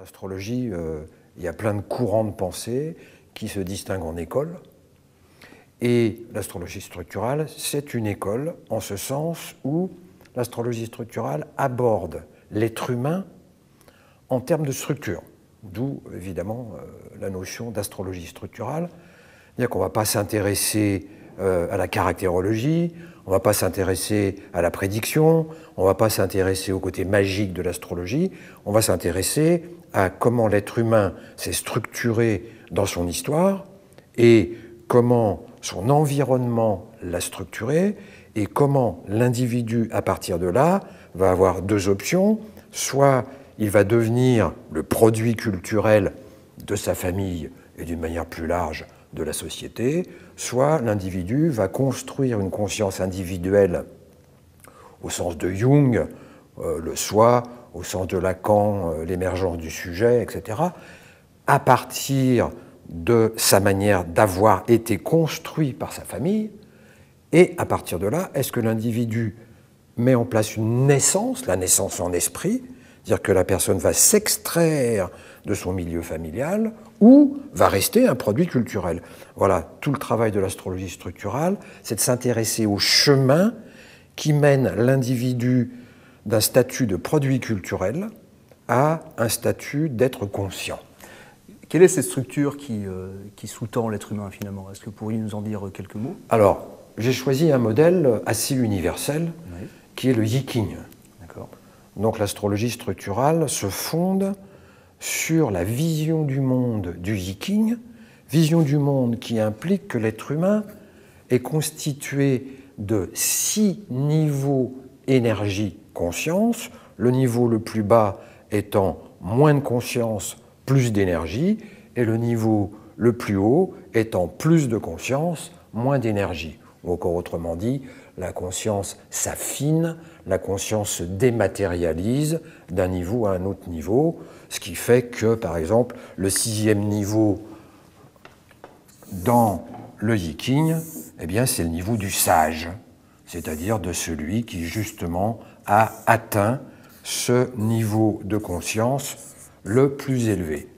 l'astrologie, il y a plein de courants de pensée qui se distinguent en écoles. Et l'astrologie structurale, c'est une école en ce sens où l'astrologie structurale aborde l'être humain en termes de structure. D'où, évidemment, la notion d'astrologie structurale. C'est-à-dire qu'on ne va pas s'intéresser à la caractérologie, on ne va pas s'intéresser à la prédiction, on ne va pas s'intéresser au côté magique de l'astrologie, on va s'intéresser à comment l'être humain s'est structuré dans son histoire et comment son environnement l'a structuré et comment l'individu, à partir de là, va avoir deux options. Soit il va devenir le produit culturel de sa famille et d'une manière plus large de la société, soit l'individu va construire une conscience individuelle au sens de Jung, le soi, au sens de Lacan, l'émergence du sujet, etc., à partir de sa manière d'avoir été construit par sa famille, et à partir de là, est-ce que l'individu met en place une naissance, la naissance en esprit, c'est-à-dire que la personne va s'extraire de son milieu familial, ou va rester un produit culturel. Voilà, tout le travail de l'astrologie structurale, c'est de s'intéresser au chemin qui mène l'individu d'un statut de produit culturel à un statut d'être conscient. Quelle est cette structure qui sous-tend l'être humain, finalement? Est-ce que vous pourriez nous en dire quelques mots? Alors, j'ai choisi un modèle assez universel, oui, qui est le Yiking. Donc l'astrologie structurale se fonde sur la vision du monde du Yiking, vision du monde qui implique que l'être humain est constitué de 6 niveaux énergie-conscience, le niveau le plus bas étant moins de conscience, plus d'énergie, et le niveau le plus haut étant plus de conscience, moins d'énergie. Ou encore autrement dit, la conscience s'affine, la conscience se dématérialise d'un niveau à un autre niveau, ce qui fait que, par exemple, le 6e niveau dans le Yiking, eh bien, c'est le niveau du sage, c'est-à-dire de celui qui, justement, a atteint ce niveau de conscience le plus élevé.